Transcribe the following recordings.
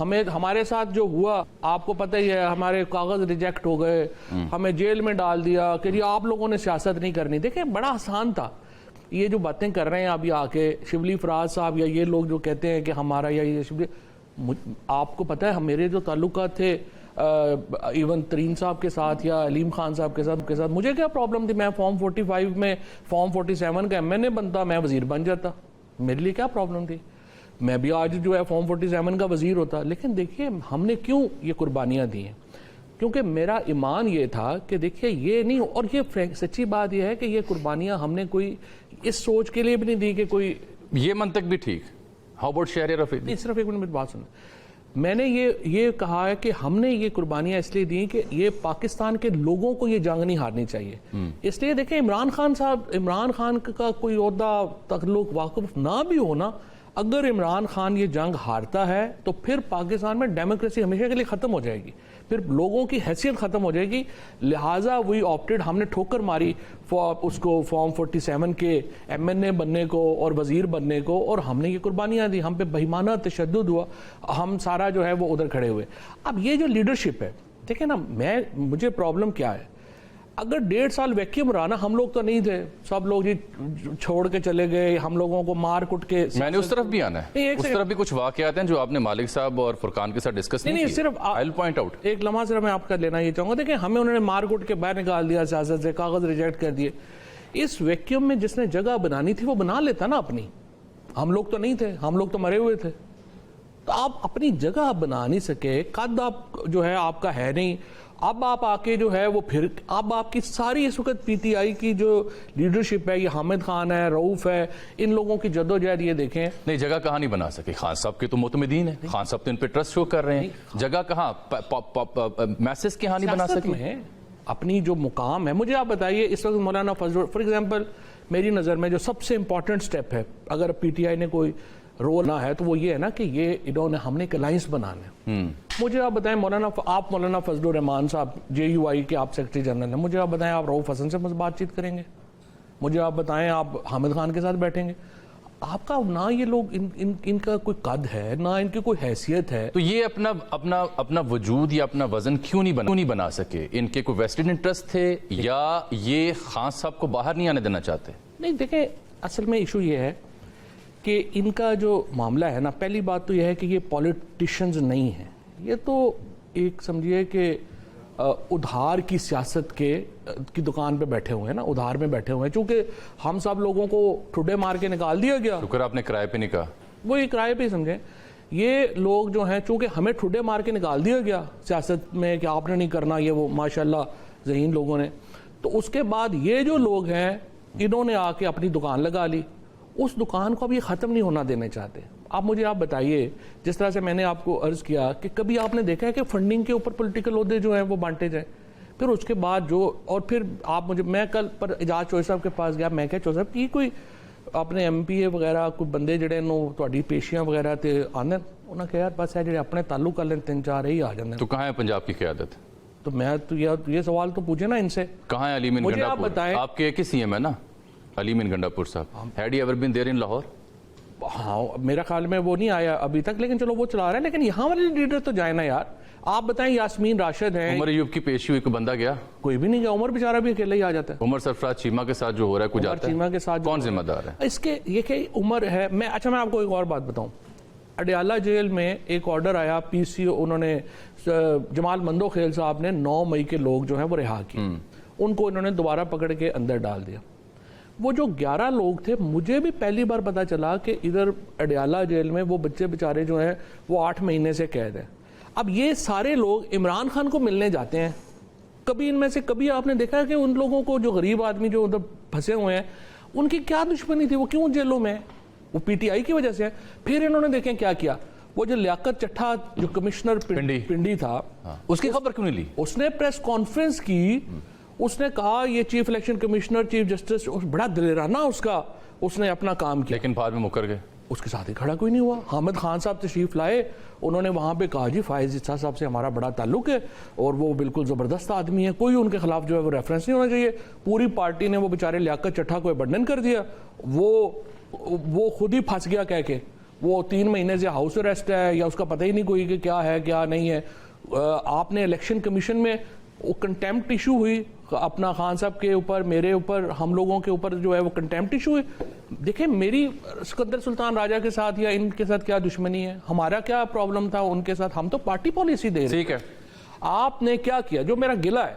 ہمیں ہمارے ساتھ جو ہوا آپ کو پتہ ہی ہے, ہمارے کاغذ ریجیکٹ ہو گئے, ہمیں جیل میں ڈال دیا کہ جی آپ لوگوں نے سیاست نہیں کرنی. دیکھیں بڑا آسان تھا. یہ جو باتیں کر رہے ہیں ابھی آ کے شبلی فراز صاحب یا یہ لوگ جو کہتے ہیں کہ ہمارا یا یہ شبلی, آپ کو پتہ ہے میرے جو تعلقات تھے ایون ترین صاحب کے ساتھ یا علیم خان صاحب کے ساتھ مجھے کیا پرابلم تھی؟ میں فارم 45 میں فارم 47 کا MNA بنتا, میں وزیر بن جاتا, میرے لیے کیا پرابلم تھی؟ میں بھی آج جو ہے فارم 47 کا وزیر ہوتا. لیکن دیکھیے ہم نے کیوں یہ قربانیاں دی ہیں؟ کیونکہ میرا ایمان یہ تھا کہ دیکھیے یہ نہیں, اور یہ سچی بات یہ ہے کہ یہ قربانیاں ہم نے کوئی اس سوچ کے لیے بھی نہیں دی کہ کوئی, یہ منطق بھی ٹھیک. How about Shehryar Afridi? صرف ایک منٹ بات سنیں. میں نے یہ کہا ہے کہ ہم نے یہ قربانیاں اس لیے دیں کہ یہ پاکستان کے لوگوں کو یہ جنگ نہیں ہارنی چاہیے. اس لیے دیکھیں عمران خان کا کوئی عہدہ تعلق واقف نہ بھی ہونا, اگر عمران خان یہ جنگ ہارتا ہے تو پھر پاکستان میں ڈیموکریسی ہمیشہ کے لیے ختم ہو جائے گی, پھر لوگوں کی حیثیت ختم ہو جائے گی. لہٰذا وی آپٹیڈ, ہم نے ٹھوکر ماری اس کو فارم 47 کے MNA بننے کو اور وزیر بننے کو, اور ہم نے یہ قربانیاں دی. ہم پہ بہیمانہ تشدد ہوا, ہم سارا جو ہے وہ ادھر کھڑے ہوئے. اب یہ جو لیڈرشپ ہے دیکھیں نا, مجھے پرابلم کیا ہے, اگر 1.5 سال ویکیوم رہا نا, ہم لوگ تو نہیں تھے, سب لوگ جی چھوڑ کے چلے گئے, ہم لوگوں کو مار کٹ کے. میں نے اس طرف بھی آنا ہے, اس طرف بھی کچھ واقعات ہیں جو آپ نے مالک صاحب اور فرقان کے ساتھ ڈسکس نہیں کی. صرف I'll point out. ایک لمحہ صرف میں آپ کا لینا یہ چاہوں گا. دیکھیں ہمیں انہوں نے مار کٹ کے باہر نکال دیا سیاست سے, کاغذ ریجیکٹ کر دیے. اس ویکیوم میں جس نے جگہ بنانی تھی وہ بنا لیتا نا اپنی. ہم لوگ تو نہیں تھے, ہم لوگ تو مرے ہوئے تھے. تو آپ اپنی جگہ بنا نہیں سکے, قد آپ جو ہے آپ کا ہے نہیں. اب آپ آ کے جو ہے وہ پھر اب آپ کی ساری اس وقت PTI کی جو لیڈرشپ ہے, یہ حامد خان ہے, رؤوف ہے, ان لوگوں کی جدوجہد یہ دیکھیں. نہیں, جگہ کہاں نہیں بنا سکے. خان صاحب کے تو معتمدین ہیں, خان صاحب تو ان پہ ٹرسٹ شو کر رہے ہیں. جگہ کہاں, میسز کہاں نہیں بنا سکے. اپنی جو مقام ہے, مجھے آپ بتائیے اس وقت مولانا فضل فار ایگزامپل میری نظر میں جو سب سے امپورٹنٹ سٹیپ ہے اگر PTI نے کوئی رول نہ ہے تو وہ یہ ہے نا کہ یہ انہوں نے ہم نے ایک الائنس بنانا ہے. مجھے آپ بتائیں آپ مولانا فضل الرحمان صاحب JUI کے آپ سیکرٹری جنرل ہیں, مجھے آپ بتائیں آپ رؤوف حسن سے بات چیت کریں گے؟ مجھے آپ بتائیں آپ حامد خان کے ساتھ بیٹھیں گے؟ آپ کا نہ یہ لوگ ان کا کوئی قد ہے, نہ ان کی کوئی حیثیت ہے. تو یہ اپنا وجود یا اپنا وزن کیوں نہیں بنا سکے؟ ان کے کوئی ویسٹڈ انٹرسٹ تھے یا یہ خان صاحب کو باہر نہیں آنے دینا چاہتے؟ نہیں دیکھیں, اصل میں ایشو یہ ہے کہ ان کا جو معاملہ ہے نا, پہلی بات تو یہ ہے کہ یہ پولیٹیشنز نہیں ہیں, یہ تو ایک سمجھیے کہ ادھار کی سیاست کی دکان پہ بیٹھے ہوئے ہیں نا, ادھار میں بیٹھے ہوئے ہیں. چونکہ ہم سب لوگوں کو ٹھڈے مار کے نکال دیا گیا. شکر آپ نے کرائے پہ نہیں کہا. وہی کرائے پہ ہی سمجھیں. یہ لوگ جو ہیں چونکہ ہمیں ٹھڈے مار کے نکال دیا گیا سیاست میں کہ آپ نے نہیں کرنا, یہ وہ ماشاءاللہ ذہین لوگوں نے, تو اس کے بعد یہ جو لوگ ہیں انہوں نے آ کے اپنی دکان لگا لی. اس دکان کو اب یہ ختم نہیں ہونا دینا چاہتے. آپ مجھے آپ بتائیے, جس طرح سے میں نے آپ کو عرض کیا کہ کبھی آپ نے دیکھا ہے کہ فنڈنگ کے اوپر پولیٹیکل عہدے جو ہیں وہ بانٹے جائیں, پھر اس کے بعد جو, اور پھر آپ میں کل پر اعجاز چوہدری صاحب کے پاس گیا, میں کہا چوہدری صاحب کی کوئی اپنے MPA وغیرہ کوئی بندے جڑے نو تہاڈی پیشیاں وغیرہ تے آندے, انہاں کہا یار بس ہے جڑے اپنے تعلق والے 3-4 ہی آ جاندے. تو کہاں ہے پنجاب کی قیادت؟ تو میں تو یہ سوال تو پوچھے نا ان سے, کہاں ہے علیم ان مجھے آپ گنڈا پور؟ بتائیں. آپ کے ایک ہی CM ہے نا علیم ان گنڈا پور صاحب. Had he ever been there in Lahore? ہاں میرا خیال میں وہ نہیں آیا ابھی تک, لیکن چلو وہ چلا رہا ہے. لیکن یہاں والے لیڈر تو جائے نا یار. آپ بتائیں یاسمین راشد ہیں, عمر ایوب کی پیشی ہوئی, کوئی بندہ گیا؟ کوئی بھی نہیں گیا. عمر بیچارہ بھی اکیلے ہی آ جاتا ہے. عمر سرفراز چیمہ کے ساتھ جو ہو رہا ہے کچھ عمر آتا ہے؟ چیمہ کے ساتھ کون ذمہ دار ہے اس کے؟ یہ کہ عمر ہے. اچھا میں آپ کو ایک اور بات بتاؤں. اڈیالہ جیل میں ایک آرڈر آیا PCO, انہوں نے جمال مندوخیل صاحب نے 9 مئی کے لوگ جو ہیں وہ رہا کیے. ان کو انہوں نے دوبارہ پکڑ کے اندر ڈال دیا. وہ جو 11 لوگ تھے, مجھے بھی پہلی بار پتا چلا کہ ادھر اڈیالہ جیل میں وہ بچے بیچارے جو ہیں وہ 8 مہینے سے قید ہیں. اب یہ سارے لوگ عمران خان کو ملنے جاتے ہیں. کبھی ان میں سے کبھی آپ نے دیکھا کہ ان لوگوں کو, جو غریب آدمی جو ادھر پھنسے ہوئے ہیں, ان کی کیا دشمنی تھی؟ وہ کیوں جیلوں میں ہیں؟ وہ PTI کی وجہ سے ہے. پھر انہوں نے دیکھیں کیا کیا. وہ جو لیاقت چٹھا جو کمشنر پنڈی تھا, اس کی خبر کیوں نہیں لی؟ اس نے پریس کانفرنس کی, اس نے کہا یہ chief election commissioner, chief justice, بڑا دلیرانہ اس نے اپنا کام کیا. لیکن بعد میں مکر گئے. اس کے ساتھ ہی کھڑا کوئی نہیں ہوا. حامد خان صاحب تشریف لائے, انہوں نے وہاں پہ کہا جی فائز جسا صاحب سے ہمارا بڑا تعلق ہے اور وہ بالکل زبردست آدمی ہے, کوئی ان کے خلاف جو ہے وہ ریفرنس نہیں ہونا چاہیے. پوری پارٹی نے وہ بیچارے لیاقت چٹھا کو برڈن کر دیا. وہ خود ہی پھنس گیا کہہ کے, وہ 3 مہینے سے ہاؤس اریسٹ ہے یا اس کا پتہ ہی نہیں کوئی کہ کیا ہے کیا نہیں ہے. آپ نے الیکشن کمیشن میں وہ کنٹیمپٹ ایشو ہوئی اپنا خان صاحب کے اوپر, میرے اوپر, ہم لوگوں کے اوپر جو ہے وہ کنٹیمپٹ ایشو ہوئی. دیکھیں میری سکندر سلطان راجہ کے ساتھ یا ان کے ساتھ کیا دشمنی ہے, ہمارا کیا پرابلم تھا ان کے ساتھ, ہم تو پارٹی پالیسی دے رہے ہیں. ٹھیک ہے, آپ نے کیا کیا جو میرا گلہ ہے.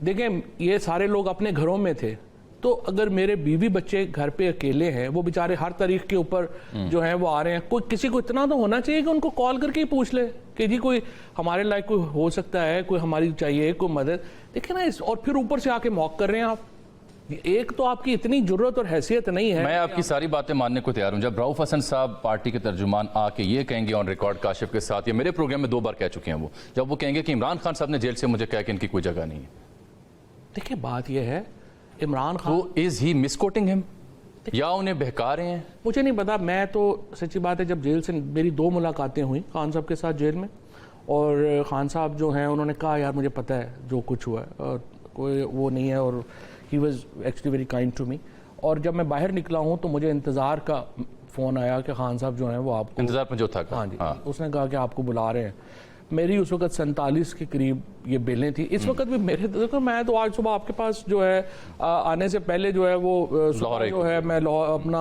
دیکھیں یہ سارے لوگ اپنے گھروں میں تھے, تو اگر میرے بیوی بچے گھر پہ اکیلے ہیں, وہ بیچارے ہر تاریخ کے اوپر جو ہیں وہ آ رہے ہیں, کوئی کسی کو اتنا تو ہونا چاہیے کہ ان کو کال کر کے ہی پوچھ لے کہ جی کوئی ہمارے لائق کوئی ہو سکتا ہے, کوئی ہماری چاہیے کوئی مدد. دیکھیں نا اور پھر اوپر سے آ کے موک کر رہے ہیں آپ. ایک تو آپ کی اتنی جرت اور حیثیت نہیں ہے. میں آپ کی ساری باتیں ماننے کو تیار ہوں. جب رؤف حسن صاحب پارٹی کے ترجمان آ کے یہ کہیں گے آن ریکارڈ کاشف کے ساتھ, یہ میرے پروگرام میں 2 بار کہہ چکے ہیں, وہ جب وہ کہیں گے کہ عمران خان صاحب نے جیل سے مجھے کہا کہ ان کی کوئی جگہ نہیں ہے. دیکھیں بات یہ ہے عمران خان, تو از ہی مس کوٹنگ ہم یا انہیں بہکا رہے ہیں؟ مجھے نہیں پتا. میں تو سچی بات ہے جب جیل سے میری 2 ملاقاتیں ہوئیں خان صاحب کے ساتھ جیل میں, اور خان صاحب جو ہیں انہوں نے کہا یار مجھے پتہ ہے جو کچھ ہوا ہے, اور کوئی وہ نہیں ہے, اور he was actually very kind to me. اور جب میں باہر نکلا ہوں تو مجھے انتظار کا فون آیا کہ خان صاحب جو ہیں وہ آپ کو, انتظار میں جو تھا, ہاں جی, اس نے کہا کہ آپ کو بلا رہے ہیں. میری اس وقت 47 کے قریب یہ بیلیں تھیں. اس وقت بھی میرے دیکھو میں تو آج صبح آپ کے پاس جو ہے آنے سے پہلے جو ہے وہ جو ہے میں اپنا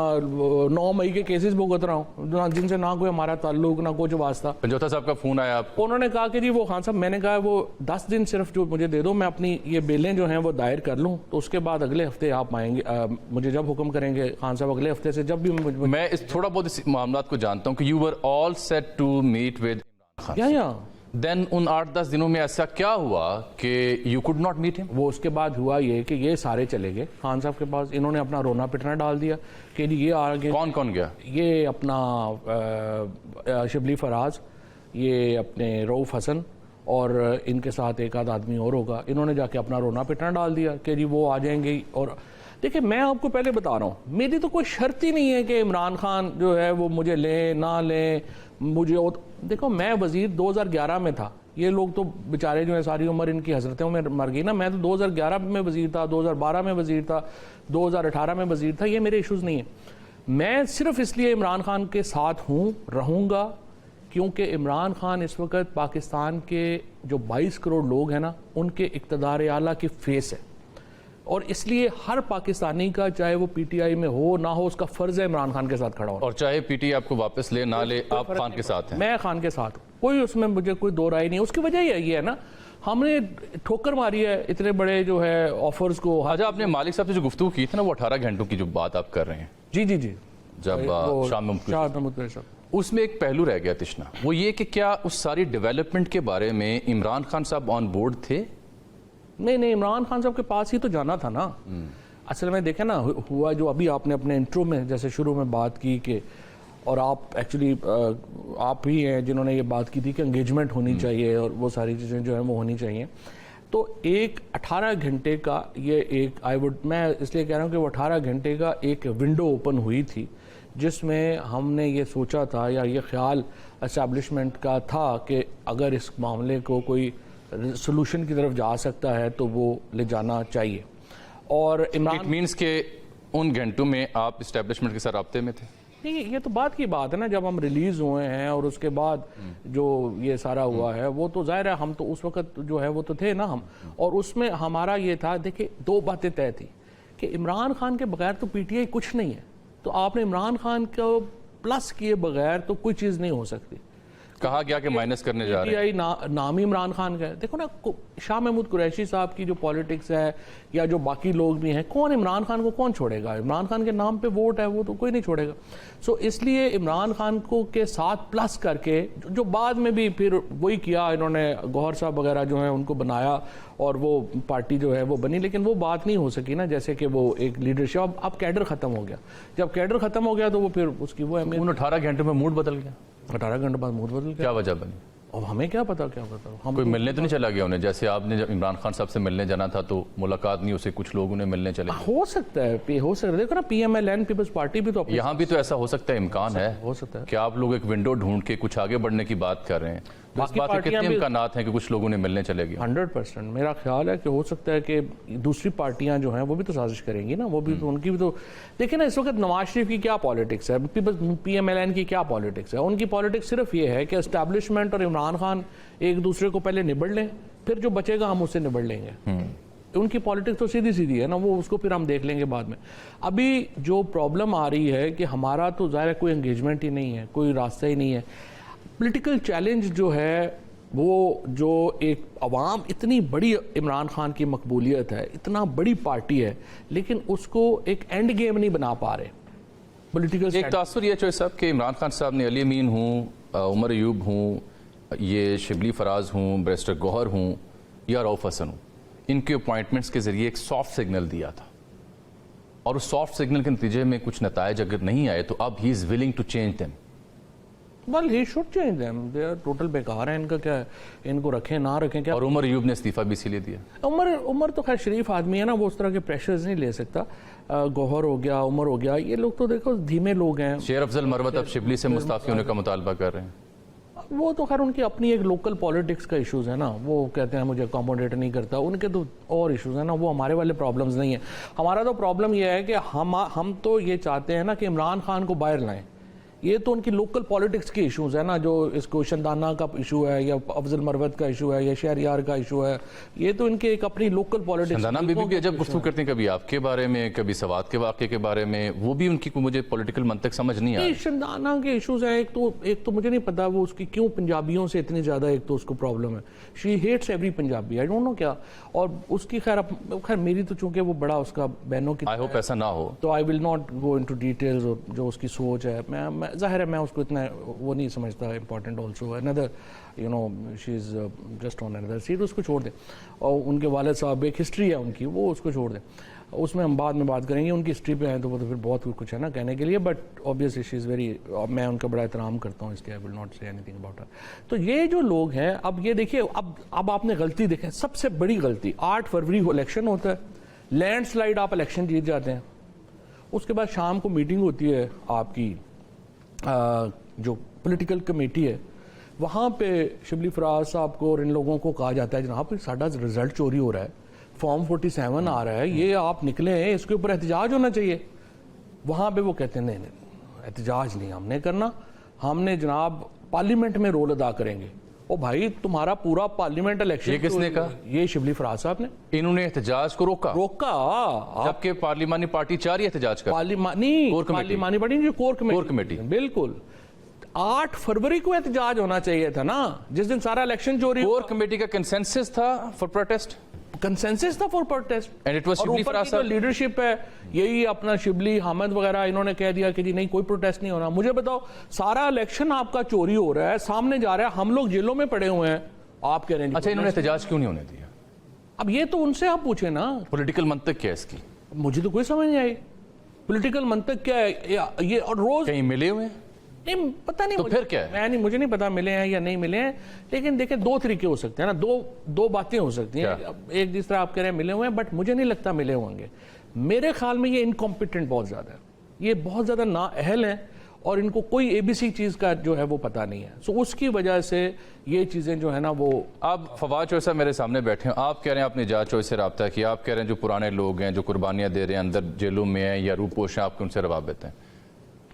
9 مئی کے کیسز بھگت رہا ہوں جن سے نہ کوئی ہمارا تعلق نہ کچھ واسطہ. پنجوتا صاحب کا فون آیا آپ کو, انہوں نے کہا کہ جی وہ خان صاحب, میں نے کہا وہ 10 دن صرف جو مجھے دے دو, میں اپنی یہ بیلیں جو ہیں وہ دائر کر لوں, تو اس کے بعد اگلے ہفتے آپ آئیں گے, مجھے جب حکم کریں گے خان صاحب اگلے ہفتے سے جب بھی میں اس تھوڑا بہت اس معاملات کو جانتا ہوں کہ you are all set to meet with Imran Khan. یا دین ان 8-10 دنوں میں ایسا کیا ہوا کہ یو کوڈ ناٹ میٹ ہم؟ وہ اس کے بعد ہوا یہ کہ یہ سارے چلے گئے خان صاحب کے پاس, انہوں نے اپنا رونا پٹنا ڈال دیا کہ یہ آگے. کون کون گیا؟ یہ اپنا شبلی فراز, یہ اپنے رؤف حسن, اور ان کے ساتھ ایک آدھ آدمی اور ہوگا. انہوں نے جا کے اپنا رونا پٹنا ڈال دیا کہ جی وہ آ جائیں گے. اور دیکھیں میں آپ کو پہلے بتا رہا ہوں, میری تو کوئی شرط ہی نہیں ہے کہ عمران خان جو ہے وہ مجھے لیں نہ لیں. مجھے دیکھو میں وزیر 2011 میں تھا, یہ لوگ تو بیچارے جو ہیں ساری عمر ان کی حضرتوں میں مر گئی نا. میں تو 2011 میں وزیر تھا, 2012 میں وزیر تھا, 2018 میں وزیر تھا. یہ میرے ایشوز نہیں ہیں. میں صرف اس لیے عمران خان کے ساتھ ہوں, رہوں گا, کیونکہ عمران خان اس وقت پاکستان کے جو 22 کروڑ لوگ ہیں نا ان کے اقتدار اعلیٰ کی فیس ہے. اور اس لیے ہر پاکستانی کا, چاہے وہ پی ٹی آئی میں ہو نہ ہو, اس کا فرض ہے عمران خان کے ساتھ کھڑا ہونا. اور چاہے پی ٹی آئی آپ کو واپس لے نہ لے, آپ خان کے ساتھ ہیں. میں خان کے ساتھ ہوں, کوئی اس میں مجھے کوئی دو رائے نہیں. اس کی وجہ یہ ہے نا, ہم نے ٹھوکر ماری ہے اتنے بڑے جو ہے آفرز کو. آج آپ نے مالک صاحب سے جو گفتگو کی تھی نا, وہ 18 گھنٹوں کی جو بات آپ کر رہے ہیں, جی جی جی, جب شاہ محمود صاحب, اس میں ایک پہلو رہ گیا تشنا, وہ یہ کہ کیا اس ساری ڈیولپمنٹ کے بارے میں عمران خان صاحب آن بورڈ تھے؟ نہیں, عمران خان صاحب کے پاس ہی تو جانا تھا نا. اصل میں دیکھیں نا ہوا جو ابھی آپ نے اپنے انٹرو میں جیسے شروع میں بات کی کہ, اور آپ ایکچولی آپ ہی ہیں جنہوں نے یہ بات کی تھی کہ انگیجمنٹ ہونی چاہیے اور وہ ساری چیزیں جو ہیں وہ ہونی چاہیے. تو ایک 18 گھنٹے کا یہ ایک میں اس لیے کہہ رہا ہوں کہ وہ 18 گھنٹے کا ایک ونڈو اوپن ہوئی تھی, جس میں ہم نے یہ سوچا تھا یا یہ خیال اسٹیبلشمنٹ کا تھا کہ اگر اس معاملے کو کوئی سلوشن کی طرف جا سکتا ہے تو وہ لے جانا چاہیے. اور اٹ مینس کہ ان گھنٹوں میں آپ اسٹیبلشمنٹ کے ساتھ رابطے میں تھے؟ نہیں, یہ تو بات کی بات ہے نا, جب ہم ریلیز ہوئے ہیں اور اس کے بعد جو یہ سارا ہوا ہے وہ تو ظاہر ہے ہم تو اس وقت جو ہے وہ تو تھے نا ہم. اور اس میں ہمارا یہ تھا, دیکھیں 2 باتیں طے تھی کہ عمران خان کے بغیر تو پی ٹی آئی کچھ نہیں ہے. تو آپ نے عمران خان کو پلس کیے بغیر تو کوئی چیز نہیں ہو سکتی. کہا گیا کہ مائنس کرنے جا رہے ہیں. نام ہی عمران خان کا ہے. دیکھو نا شاہ محمود قریشی صاحب کی جو پالیٹکس ہے یا جو باقی لوگ بھی ہیں, کون عمران خان کو کون چھوڑے گا؟ عمران خان کے نام پہ ووٹ ہے, وہ تو کوئی نہیں چھوڑے گا. سو اس لیے عمران خان کو کے ساتھ پلس کر کے جو بعد میں بھی پھر وہی کیا انہوں نے, گوہر صاحب وغیرہ جو ہیں ان کو بنایا اور وہ پارٹی جو ہے وہ بنی, لیکن وہ بات نہیں ہو سکی نا جیسے کہ وہ ایک لیڈرشپ. اب کیڈر ختم ہو گیا, جب کیڈر ختم ہو گیا تو وہ پھر اس کی وہ اہمیت. 18 گھنٹوں میں موڈ بدل گیا. 18 گھنٹے بعد موڈ بدل گیا. کیا وجہ بنی؟ اب ہمیں کیا پتا کیا پتا. ہم کوئی ملنے تو نہیں چلا گیا انہیں؟ جیسے آپ نے جب عمران خان صاحب سے ملنے جانا تھا تو ملاقات نہیں, اسے کچھ لوگ انہیں ملنے چلے. ہو سکتا ہے, ہو سکتا ہے. دیکھو نا P M L N Peoples Party بھی تو یہاں بھی تو ایسا ہو سکتا ہے, امکان ہے ہو سکتا ہے کہ آپ لوگ ایک ونڈو ڈھونڈ کے کچھ آگے بڑھنے کی بات کر رہے ہیں. باقی پارٹیاں کتنے امکانات ہیں کہ کچھ لوگوں نے ملنے چلے گئے؟ 100% میرا خیال ہے کہ ہو سکتا ہے کہ دوسری پارٹیاں جو ہیں وہ بھی تو سازش کریں گی نا, وہ بھی تو ان کی بھی تو دیکھیں نا اس وقت نواز شریف کی کیا پالیٹکس ہے, پی ایم ایل این کی کیا پالیٹکس ہے. ان کی پالیٹکس صرف یہ ہے کہ اسٹیبلشمنٹ اور عمران خان ایک دوسرے کو پہلے نبڑ لیں, پھر جو بچے گا ہم اس سے نبڑ لیں گے. ان کی پالیٹکس تو سیدھی سیدھی ہے نا, وہ اس کو پھر ہم دیکھ لیں گے بعد میں. ابھی جو پرابلم آ رہی ہے کہ ہمارا تو ظاہر ہے کوئی انگیجمنٹ ہی نہیں ہے, کوئی راستہ ہی نہیں ہے. پولیٹیکل چیلنج جو ہے وہ جو ایک عوام اتنی بڑی عمران خان کی مقبولیت ہے, اتنا بڑی پارٹی ہے, لیکن اس کو ایک اینڈ گیم نہیں بنا پا رہے پولیٹیکل. ایک تاثر یہ چوہے صاحب کہ عمران خان صاحب نے علی امین ہوں, عمر ایوب ہوں, یہ شبلی فراز ہوں, بیرسٹر گوہر ہوں یا رؤف حسن ہوں, ان کے اپوائنٹمنٹس کے ذریعے ایک سافٹ سگنل دیا تھا, اور اس سافٹ سگنل کے نتیجے میں کچھ نتائج اگر نہیں آئے تو اب he is willing to change them. Well, he should change them. They are total بیکار ہیں, ان کا کیا ہے, ان کو رکھیں نہ رکھیں کیا. اور عمر ایوب نے استعفیٰ بھی اسی لیے دیا. عمر تو خیر شریف آدمی ہے نا, وہ اس طرح کے پریشرز نہیں لے سکتا. گوہر ہو گیا, عمر ہو گیا, یہ لوگ تو دیکھو دھیمے لوگ ہیں. شیر افضل مروت اب شبلی سے مستعفی ہونے کا مطالبہ کر رہے ہیں. وہ تو خیر ان کی اپنی ایک لوکل پالیٹکس کا ایشوز ہے نا, وہ کہتے ہیں مجھے اکاموڈیٹ نہیں کرتا, ان کے تو اور ایشوز ہیں نا, وہ ہمارے والے پرابلمز نہیں ہیں. ہمارا تو پرابلم یہ ہے کہ ہم تو یہ چاہتے ہیں نا کہ عمران خان کو باہر لائیں. یہ تو ان کی لوکل پالیٹکس کے ایشوز ہیں نا, جو اس کو شندانہ کا ایشو ہے یا افضل مروت کا ایشو ہے یا شہریار کا ایشو ہے, یہ تو ان کے ایک اپنی لوکل پالیٹکس. شندانہ بی بی بھی عجب گفتگو کرتے ہیں, کبھی آپ کے بارے میں, کبھی سوات کے واقعے کے بارے میں, وہ بھی ان کی مجھے پولیٹیکل منطق سمجھ نہیں آئی. شندانہ کے ایشوز ہیں, ایک تو مجھے نہیں پتا وہ اس کی کیوں پنجابیوں سے اتنی زیادہ ایک تو اس کو پرابلم ہے. She hates every Punjabi, I don't know کیا. اور اس کی خیر میری تو چونکہ وہ بڑا اس کا بہنوں کی, آئی ہوپ ایسا نہ ہو, تو I will not go into details. جو اس کی سوچ ہے, میں ظاہر ہے میں اس کو اتنا وہ نہیں سمجھتا important. Also under you know she is just on under set, اس کو چھوڑ دیں. اور ان کے والد صاحب ایک ہسٹری ہے ان کی, وہ اس کو چھوڑ دیں, اس میں ہم بعد میں بات کریں گے. ان کی ہسٹری پہ ہیں تو وہ تو پھر بہت کچھ ہے نا کہنے کے لیے, but obviously she is very, میں ان کا بڑا احترام کرتا ہوں اس کے, آئی ول ناٹ سے اینی تھنگ اباؤٹ ہر. تو یہ جو لوگ ہیں, اب یہ دیکھیے, اب آپ نے غلطی دیکھیں, سب سے بڑی غلطی 8 فروری کو الیکشن ہوتا ہے, لینڈ سلائڈ آپ الیکشن جیت جاتے ہیں. اس کے بعد شام کو میٹنگ ہوتی ہے آپ کی جو پولیٹیکل کمیٹی ہے, وہاں پہ شبلی فراز صاحب کو اور ان لوگوں کو کہا جاتا ہے جناب ساڈا رزلٹ چوری ہو رہا ہے, فارم 47 آ رہا ہے, یہ آپ نکلے ہیں, اس کے اوپر احتجاج ہونا چاہیے. وہاں پہ وہ کہتے ہیں نہیں احتجاج نہیں ہم نے کرنا, ہم نے جناب پارلیمنٹ میں رول ادا کریں گے. او بھائی تمہارا پورا پارلیمنٹ الیکشن, یہ کس نے کہا؟ یہ شبلی فراز صاحب نے. انہوں نے احتجاج کو روکا, جبکہ پارلیمانی پارٹی چاہ رہی احتجاج کر, پارلیمانی پارٹی جو کور کمیٹی, بالکل 8 فروری کو احتجاج ہونا چاہیے تھا نا, جس دن سارا الیکشن چوری. کور کمیٹی کا کنسنسس تھا فار پروٹیسٹ, کنسنسس تھا for protest, and it was Shibli Faraz صاحب. لیڈرشپ ہے یہی اپنا شبلی حامد وغیرہ, انہوں نے کہہ دیا کہ جی نہیں کوئی پروٹیسٹ نہیں ہونا. مجھے بتاؤ سارا الیکشن آپ کا چوری ہو رہا ہے, سامنے جا رہا ہے, ہم لوگ جیلوں میں پڑے ہوئے ہیں, آپ کہہ رہے ہیں اچھا انہوں نے احتجاج کیوں نہیں ہونے دیا؟ اب یہ تو ان سے آپ پوچھیں نا, پولیٹیکل منطق کیا ہے اس کی؟ مجھے تو کوئی سمجھ نہیں آئی پولیٹیکل منطق کیا ہے. یہ اور روز کہیں ملے ہوئے ہیں, نہیں پتہ نہیں, تو پھر کیا ہے؟ مجھے نہیں پتا ملے ہیں یا نہیں ملے ہیں, لیکن دیکھیں 2 طریقے ہو سکتے ہیں نا, دو باتیں ہو سکتی ہیں. ایک جس طرح آپ کہہ رہے ہیں ملے ہوئے ہیں, بٹ مجھے نہیں لگتا ملے ہوں گے. میرے خیال میں یہ انکمپیٹنٹ بہت زیادہ ہے, یہ بہت زیادہ نااہل ہیں, اور ان کو کوئی ABC چیز کا جو ہے وہ پتہ نہیں ہے. سو اس کی وجہ سے یہ چیزیں جو ہے نا وہ. اب فواد چوہے صاحب میرے سامنے بیٹھے ہیں, آپ کہہ رہے ہیں آپ نے جاج چوہے سے رابطہ کیا, آپ کہہ رہے ہیں جو پرانے لوگ ہیں جو قربانیاں دے رہے ہیں اندر جیلوں میں ہیں یا روپوش ہیں, آپ کے ان سے روابط ہیں؟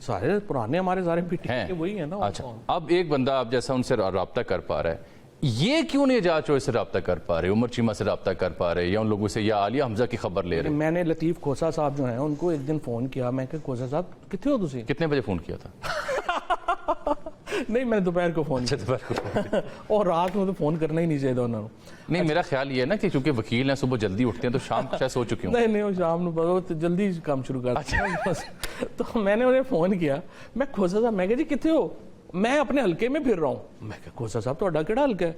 سارے پرانے ہمارے سارے PTI کے وہی ہیں نا. اچھا اب ایک بندہ آپ جیسا ان سے رابطہ کر پا رہا ہے, یہ کیوں نہیں جاج چوہے سے رابطہ کر پا رہے, عمر چیمہ سے رابطہ کر پا رہے, یا ان لوگوں سے یا عالیہ حمزہ کی خبر لے رہے؟ میں نے لطیف کھوسا صاحب جو ہیں ان کو ایک دن فون کیا, میں کہ کھوسا صاحب کتنے ہو تسی؟ کتنے بجے فون کیا تھا؟ نہیں میں نے دوپہر کو فون کیا, اور رات میں تو فون کرنا ہی نہیں چاہیے انہوں نے. نہیں میرا خیال یہ ہے نا کہ چونکہ وکیل ہیں صبح جلدی اٹھتے ہیں تو شام کو شاید سو چکے ہوں. نہیں وہ شام کو جلدی کام شروع کرتے ہیں. تو میں نے انہیں فون کیا, میں کھوسا صاحب, میں کہا جی کتنے ہو, میں اپنے حلقے میں پھر رہا ہوں. میں کہا کھوسا صاحب تو کیڑا حلقہ ہے؟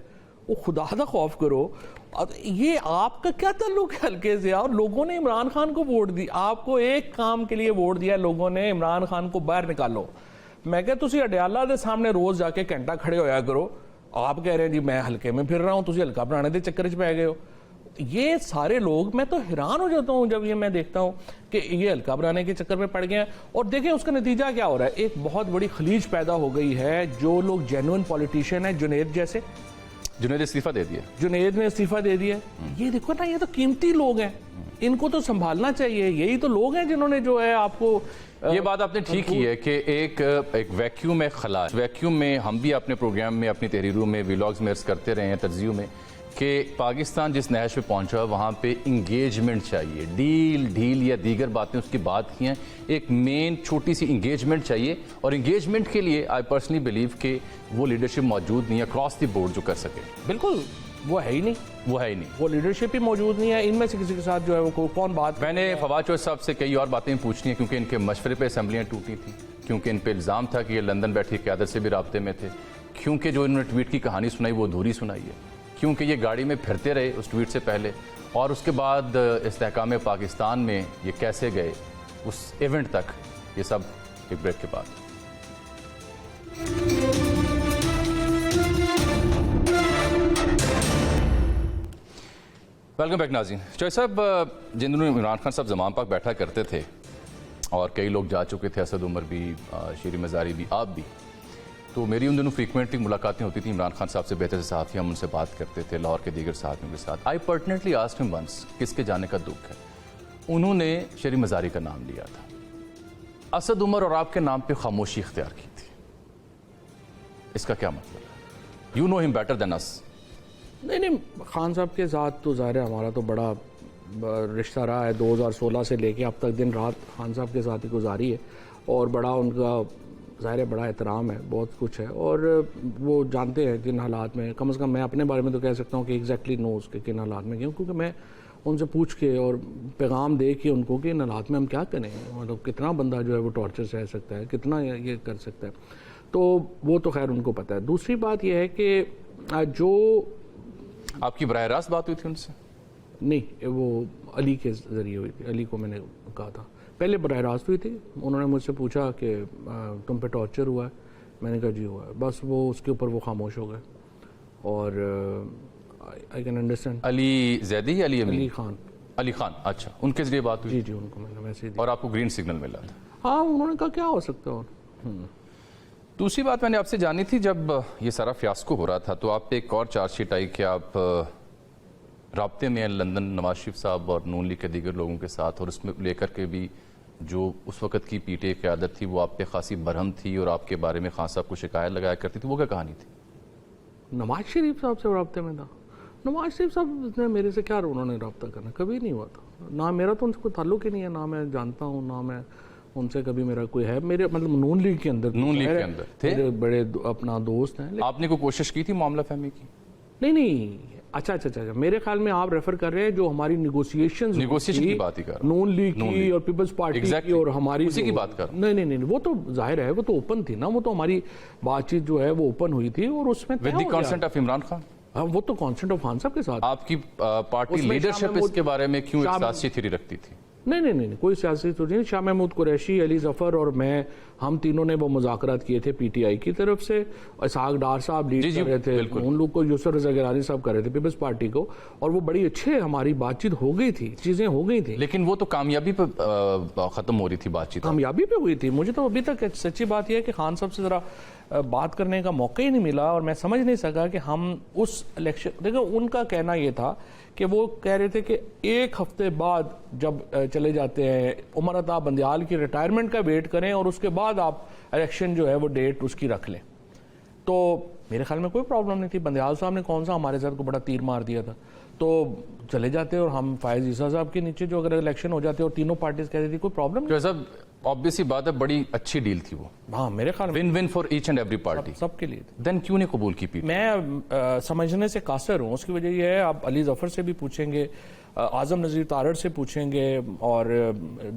وہ خدا دا خوف کرو, یہ آپ کا کیا تعلق ہے حلقے سے؟ اور لوگوں نے عمران خان کو ووٹ دی, آپ کو ایک کام کے لیے ووٹ دیا لوگوں نے, عمران خان کو باہر نکالو. میں کہا تسی اڈیالہ دے سامنے روز جا کے گھنٹہ کھڑے ہویا کرو, آپ کہہ رہے ہیں جی میں حلقے میں پھر رہا ہوں, تسی حلقہ بنانے دے چکر چ پی گئے ہو. یہ سارے لوگ, میں تو حیران ہو جاتا ہوں جب یہ میں دیکھتا ہوں کہ یہ حلقہ بنانے کے چکر میں پڑ گئے ہیں. اور دیکھیں اس کا نتیجہ کیا ہو رہا ہے, ایک بہت بڑی خلیج پیدا ہو گئی ہے. جو لوگ جینوئن پولیٹیشین ہیں, جنید جیسے, جنید استعفیٰ دے دیا, جنید نے استعفیٰ دے دیا. یہ دیکھو نا, یہ تو قیمتی لوگ ہیں, ان کو تو سنبھالنا چاہیے. یہی تو لوگ ہیں جنہوں نے جو ہے آپ کو, یہ بات آپ نے ٹھیک کی ہے کہ ایک ویکیوم میں خلا, ویکیوم میں ہم بھی اپنے پروگرام میں, اپنی تحریروں میں, ویلاگز میں عرض کرتے رہے ہیں, تجزیوں میں, کہ پاکستان جس نہج پہ پہنچا وہاں پہ انگیجمنٹ چاہیے. ڈھیل یا دیگر باتیں اس کی بات کی ہیں, ایک مین چھوٹی سی انگیجمنٹ چاہیے. اور انگیجمنٹ کے لیے آئی پرسنلی بلیو کہ وہ لیڈرشپ موجود نہیں ہے اکراس دی بورڈ جو کر سکے. بالکل وہ ہے ہی نہیں, وہ لیڈرشپ ہی موجود نہیں ہے. ان میں سے کسی کے ساتھ جو ہے وہ کون بات. میں نے فواد چوہدری صاحب سے کئی اور باتیں پوچھنی ہیں کیونکہ ان کے مشورے پہ اسمبلیاں ٹوٹی تھیں, کیونکہ ان پہ الزام تھا کہ یہ لندن بیٹھی قیادت سے بھی رابطے میں تھے, کیونکہ جو انہوں نے ٹویٹ کی کہانی سنائی وہ ادھوری سنائی ہے, کیونکہ یہ گاڑی میں پھرتے رہے اس ٹویٹ سے پہلے, اور اس کے بعد استحکام پاکستان میں یہ کیسے گئے اس ایونٹ تک. یہ سب ایک بریک کے بعد. ویلکم بیک ناظرین. چوہدری صاحب, جن دنوں عمران خان صاحب زمان پاک بیٹھا کرتے تھے اور کئی لوگ جا چکے تھے, اسد عمر بھی, شیری مزاری بھی, آپ بھی, تو میری ان دنوں فریکوینٹلی ملاقاتیں ہوتی تھیں عمران خان صاحب سے, بہتر صحافی, ہم ان سے بات کرتے تھے, لاہور کے دیگر صحافیوں کے ساتھ. آئی پرٹنیٹلی آسکڈ ہم ونس کس کے جانے کا دکھ ہے. انہوں نے شیری مزاری کا نام لیا تھا, اسد عمر اور آپ کے نام پہ خاموشی اختیار کی تھی. اس کا کیا مطلب ہے؟ یو نو ہم بیٹر دین اس. نہیں, خان صاحب کے ساتھ تو ظاہر ہے ہمارا تو بڑا رشتہ رہا ہے, 2016 سے لے کے اب تک دن رات خان صاحب کے ساتھ ہی گزاری ہے, اور بڑا ان کا ظاہر ہے بڑا احترام ہے, بہت کچھ ہے, اور وہ جانتے ہیں جن حالات میں, کم از کم میں اپنے بارے میں تو کہہ سکتا ہوں کہ ایگزیکٹلی نوز کہ کن حالات میں کیوں, کیونکہ میں ان سے پوچھ کے اور پیغام دے کے ان کو کہ ان حالات میں ہم کیا کریں, مطلب کتنا بندہ جو ہے وہ ٹارچر سہ سکتا ہے, کتنا یہ کر سکتا ہے, تو وہ تو خیر ان کو پتہ ہے. دوسری بات یہ ہے کہ جو آپ کی براہ راست بات ہوئی تھی ان سے؟ نہیں, وہ علی کے ذریعے ہوئی تھی. علی کو میں نے کہا تھا, پہلے براہ راست ہوئی تھی. انہوں نے مجھ سے پوچھا کہ تم پہ ٹارچر ہوا ہے, میں نے کہا جی ہوا ہے, بس وہ اس کے اوپر وہ خاموش ہو گئے. اور آئی کین انڈرسٹینڈ. علی زیدی یا علی امین؟ علی خان. علی خان, اچھا, ان کے ذریعے بات ہوئی؟ جی, ان کو میں نے ویسے ہی. اور آپ کو گرین سگنل ملا تھا؟ ہاں, انہوں نے کہا کیا ہو سکتا ہے. اور دوسری بات میں نے آپ سے جانی تھی, جب یہ سارا فیاسکو ہو رہا تھا تو آپ پہ ایک اور چارج شیٹ آئی کہ آپ رابطے میں ہیں لندن نواز شریف صاحب اور نون لیگ کے دیگر لوگوں کے ساتھ, اور اس میں لے کر کے بھی جو اس وقت کی پی ٹی اے قیادت تھی وہ آپ پہ خاصی برہم تھی اور آپ کے بارے میں خان صاحب کو شکایت لگایا کرتی تھی. وہ کیا کہانی تھی؟ نواز شریف صاحب سے رابطے میں تھا. نواز شریف صاحب نے میرے سے کیا انہوں نے رابطہ کرنا, کبھی نہیں ہوا تھا. نہ میرا تو ان سے کوئی تعلق ہی نہیں ہے, نہ میں جانتا ہوں, نہ میں ان سے کبھی میرا کوئی ہے. میرے مطلب نون لیگ کے اندر تھے, میرے بڑے اپنا دوست ہیں. آپ نے کوئی کوشش کی تھی معاملہ فہمی کی؟ نہیں. اچھا, میرے خیال میں آپ ریفر کر رہے ہیں جو ہماری نیگوسیشن کی بات ہی کر, نون لیگ کی اور پیپلز پارٹی کی اور ہماری, اسی کی بات کر. نہیں, وہ تو ظاہر ہے وہ تو اوپن تھی نا, وہ تو ہماری بات چیت جو ہے وہ اوپن ہوئی تھی, اور اس میں with the consent of Imran Khan. وہ تو کانسنٹ آف خان صاحب کے ساتھ. آپ کی پارٹی لیڈرشپ اس کے بارے میں کیوں ایک سیاسی تھیوری رکھتی تھی؟ نہیں, کوئی سیاسی تو نہیں. شاہ محمود قریشی, علی ظفر اور میں, ہم تینوں نے وہ مذاکرات کیے تھے پی ٹی آئی کی طرف سے. اسحاق ڈار صاحب لیڈ کر رہے تھے, ان لوگ کو یسر رضا گیلانی صاحب کر رہے تھے پیپلز پارٹی کو, اور وہ بڑی اچھے ہماری بات چیت ہو گئی تھی, چیزیں ہو گئی تھیں. لیکن وہ تو کامیابی پہ ختم ہو رہی تھی بات چیت. کامیابی پہ ہوئی تھی. مجھے تو ابھی تک سچی بات یہ ہے کہ خان صاحب سے ذرا بات کرنے کا موقع ہی نہیں ملا, اور میں سمجھ نہیں سکا کہ ہم اس الیکشن, دیکھیں ان کا کہنا یہ تھا کہ وہ کہہ رہے تھے کہ ایک ہفتے بعد جب چلے جاتے ہیں عمر عطا بندیال کی ریٹائرمنٹ کا ویٹ کریں, اور اس کے بعد آپ الیکشن جو ہے وہ ڈیٹ اس کی رکھ لیں. تو میرے خیال میں کوئی پرابلم نہیں تھی. بندیال صاحب نے کون سا ہمارے ساتھ کو بڑا تیر مار دیا تھا, تو چلے جاتے اور ہم فائز عیسیٰ صاحب کے نیچے جو اگر الیکشن ہو جاتے اور تینوں پارٹیز کہتی تھی کوئی پرابلم نہیں. صاحب obviously بات ہے, بڑی اچھی ڈیل تھی وہ. ہاں, میرے خیال میں one for each and every party, سب کے لیے. دین کیوں نہیں قبول کی پی؟ میں سمجھنے سے قاصر ہوں. اس کی وجہ یہ ہے, آپ علی ظفر سے بھی پوچھیں گے, اعظم نذیر تارڑ سے پوچھیں گے, اور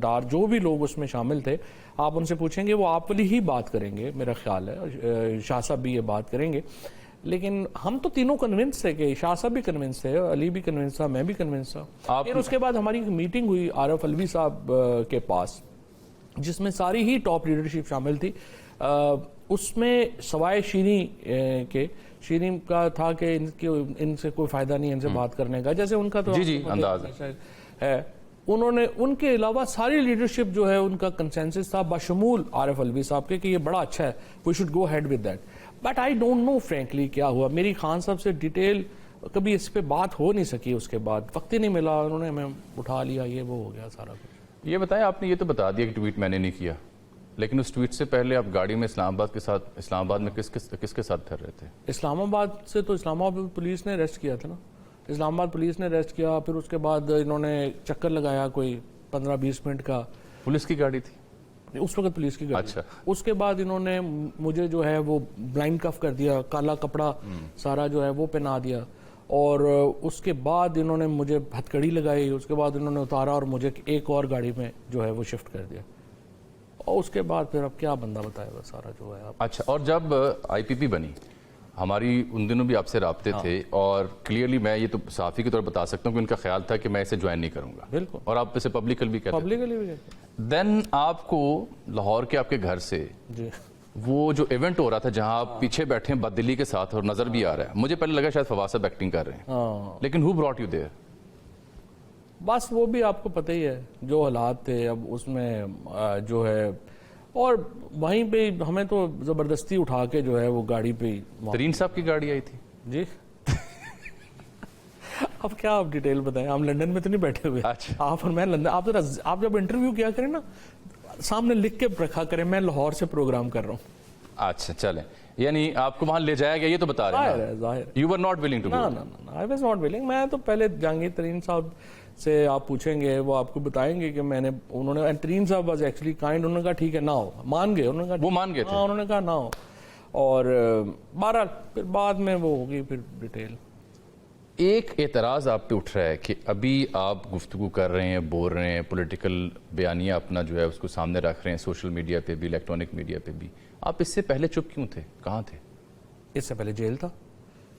ڈار جو بھی لوگ اس میں شامل تھے آپ ان سے پوچھیں گے, وہ آپ والی ہی بات کریں گے میرا خیال ہے. شاہ صاحب بھی یہ بات کریں گے, لیکن ہم تو تینوں کنونس تھے کہ شاہ صاحب بھی کنونس تھے, علی بھی کنونس تھا, میں بھی کنونس تھا. پھر اس کے بعد ہماری میٹنگ ہوئی عارف الوی صاحب کے پاس, جس میں ساری ہی ٹاپ لیڈرشپ شامل تھی. اس میں سوائے شیریں کے شیریں کا تھا کہ ان سے کوئی فائدہ نہیں ان سے بات کرنے کا، جیسے ان کا تو جی انداز ہے. انہوں نے ان کے علاوہ ساری لیڈرشپ جو ہے ان کا کنسنسس تھا بشمول عارف الوی صاحب کے کہ یہ بڑا اچھا ہے، we should go ahead with that. But I don't know frankly کیا ہوا. میری خان صاحب سے ڈیٹیل کبھی اس پہ بات ہو نہیں سکی، اس کے بعد وقت ہی نہیں ملا، انہوں نے ہمیں اٹھا لیا، یہ وہ ہو گیا سارا کچھ. یہ بتائیں، آپ نے یہ تو بتا دیا کہ ٹویٹ میں نے نہیں کیا، لیکن اس ٹویٹ سے پہلے آپ گاڑی میں اسلام آباد میں کس کے ساتھ پھر رہے تھے؟ اسلام آباد سے تو اسلام آباد پولیس نے اریسٹ کیا تھا نا، اسلام آباد پولیس نے اریسٹ کیا، پھر اس کے بعد انہوں نے چکر لگایا کوئی 15-20 منٹ کا. پولیس کی گاڑی تھی اس وقت پولیس کی گاڑی. اچھا. اس کے بعد انہوں نے مجھے جو ہے وہ بلائنڈ کف کر دیا، کالا کپڑا سارا جو ہے وہ پہنا دیا، اور اس کے بعد انہوں نے مجھے ہتھکڑی لگائی، اس کے بعد انہوں نے اتارا اور مجھے ایک اور گاڑی میں جو ہے وہ شفٹ کر دیا، اور اس کے بعد پھر اب کیا بندہ بتائے گا سارا جو ہے. اچھا. اور جب آئی پی پی بنی، ہماری ان دنوں بھی آپ سے رابطے تھے، اور کلیئرلی میں یہ تو صحافی کے طور پر بتا سکتا ہوں کہ ان کا خیال تھا کہ میں اسے جوائن نہیں کروں گا. بالکل. اور آپ اسے پبلکلی بھی کہتے پبلکلی بھی کہتے ہیں. دین آپ کو لاہور کے آپ کے گھر سے جی وہ جو ایونٹ ہو رہا تھا جہاں آپ پیچھے بیٹھے ہیں بددلی کے ساتھ اور نظر بھی آ رہا ہے، مجھے پہلے لگا شاید فواز صاحب ایکٹنگ کر رہے ہیں، لیکن who brought you there؟ بس وہ بھی آپ کو پتہ ہی ہے جو حالات تھے اب اس میں جو ہے، اور وہیں پہ ہمیں تو زبردستی اٹھا کے جو ہے وہ گاڑی پہ ترین صاحب کی گاڑی آئی تھی. جی اب کیا آپ ڈیٹیل بتائیں، ہم لندن میں تو نہیں بیٹھے ہوئے. آپ اور میں لندن، آپ جب انٹرویو کیا کریں نا سامنے لکھ کے رکھا کریں میں لاہور سے پروگرام کر رہا ہوں. اچھا چلیں، یعنی آپ کو وہاں لے جایا گیا، یہ تو بتا رہے ہیں. ظاہر You were not willing to go. I was not willing. میں تو پہلے جہانگیر ترین صاحب سے آپ پوچھیں گے، وہ آپ کو بتائیں گے کہ میں نے، انہوں نے، ترین صاحب واز ایکچولی کائنڈ، انہوں نے کہا ٹھیک ہے نہ ہو، مان گئے، انہوں نے کہا وہ مان گئے تھے. ہاں، انہوں نے کہا نہ ہو. اور بہرحال پھر بعد میں وہ ہوگی پھر ڈیٹیل. ایک اعتراض آپ پہ اٹھ رہا ہے کہ ابھی آپ گفتگو کر رہے ہیں، بول رہے ہیں، پولیٹیکل بیانیہ اپنا جو ہے اس کو سامنے رکھ رہے ہیں، سوشل میڈیا پہ بھی، الیکٹرانک میڈیا پہ بھی. آپ اس سے پہلے چپ کیوں تھے؟ کہاں تھے؟ اس سے پہلے جیل تھا،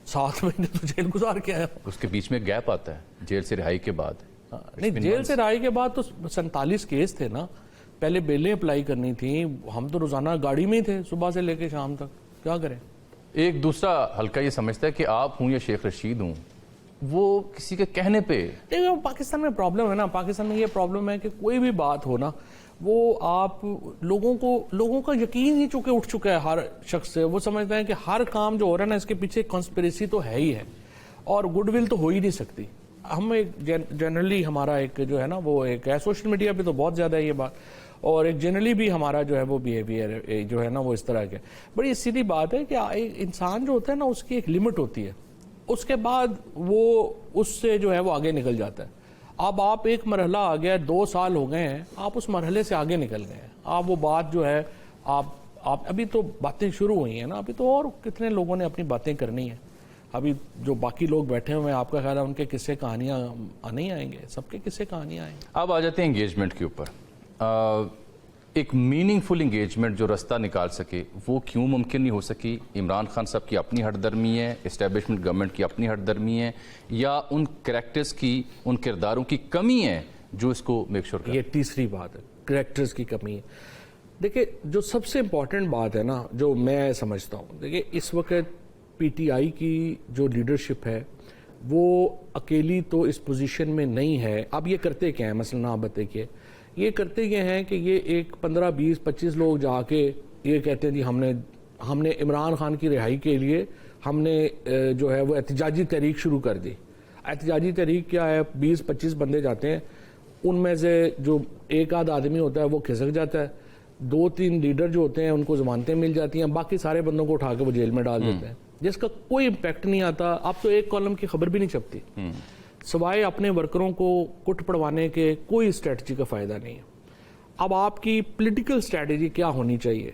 7 مہینے تو جیل گزار کے آیا. اس کے بیچ میں گیپ آتا ہے جیل سے رہائی کے بعد. نہیں، جیل سے رہائی کے بعد تو 47 کیس تھے نا، پہلے بیلیں اپلائی کرنی تھیں، ہم تو روزانہ گاڑی میں ہی تھے صبح سے لے کے شام تک، کیا کریں. ایک دوسرا حلقہ یہ سمجھتا ہے کہ آپ ہوں یا شیخ رشید ہوں، وہ کسی کے کہنے پہ. دیکھیں پاکستان میں پرابلم ہے نا، پاکستان میں یہ پرابلم ہے کہ کوئی بھی بات ہو نا، وہ آپ لوگوں کا یقین ہی چونکہ اٹھ چکا ہے ہر شخص سے، وہ سمجھتے ہیں کہ ہر کام جو ہو رہا ہے نا اس کے پیچھے کنسپریسی تو ہے ہی ہے، اور گڈ ول تو ہو ہی نہیں سکتی. ہم ایک جنرلی ہمارا ایک جو ہے نا وہ ایک ہے، سوشل میڈیا پہ تو بہت زیادہ ہے یہ بات، اور ایک جنرلی بھی ہمارا جو ہے وہ بیہیویئر جو ہے نا وہ اس طرح کے. بڑی سیدھی بات ہے کہ انسان جو ہوتا ہے نا اس کی ایک لمٹ ہوتی ہے، اس کے بعد وہ اس سے جو ہے وہ آگے نکل جاتا ہے. اب آپ ایک مرحلہ آ گیا، 2 سال ہو گئے ہیں، آپ اس مرحلے سے آگے نکل گئے ہیں. آپ وہ بات جو ہے آپ ابھی تو باتیں شروع ہوئی ہیں نا، ابھی تو اور کتنے لوگوں نے اپنی باتیں کرنی ہیں. ابھی جو باقی لوگ بیٹھے ہوئے ہیں، آپ کا خیال ہے ان کے قصے کہانیاں نہیں آئیں گے؟ سب کے قصے کہانیاں آئیں گے. اب آ جاتے ہیں انگیجمنٹ کے اوپر. ایک میننگ فل انگیجمنٹ جو رستہ نکال سکے وہ کیوں ممکن نہیں ہو سکی؟ عمران خان صاحب کی اپنی ہٹ درمی ہے، اسٹیبلشمنٹ گورنمنٹ کی اپنی ہٹ درمی ہے، یا ان کریکٹرز کی، ان کرداروں کی کمی ہے جو اس کو میک شور کرے؟ یہ تیسری بات ہے، کریکٹرز کی کمی ہے. دیکھیں جو سب سے امپورٹنٹ بات ہے نا جو میں سمجھتا ہوں، دیکھیں اس وقت پی ٹی آئی کی جو لیڈرشپ ہے وہ اکیلی تو اس پوزیشن میں نہیں ہے. اب یہ کرتے کیا ہیں؟ مثلا آپ بتائیے، یہ کرتے یہ ہیں کہ یہ ایک 15 20 25 لوگ جا کے یہ کہتے ہیں جی ہم نے عمران خان کی رہائی کے لیے ہم نے جو ہے وہ احتجاجی تحریک شروع کر دی. احتجاجی تحریک کیا ہے؟ 20 25 بندے جاتے ہیں، ان میں سے جو ایک آدھ آدمی ہوتا ہے وہ کھسک جاتا ہے، 2-3 لیڈر جو ہوتے ہیں ان کو ضمانتیں مل جاتی ہیں، باقی سارے بندوں کو اٹھا کے وہ جیل میں ڈال دیتے ہیں جس کا کوئی امپیکٹ نہیں آتا. اب تو ایک کالم کی خبر بھی نہیں چھپتی، سوائے اپنے ورکروں کو کٹ پڑوانے کے کوئی اسٹریٹجی کا فائدہ نہیں ہے. اب آپ کی پولیٹیکل اسٹریٹجی کیا ہونی چاہیے؟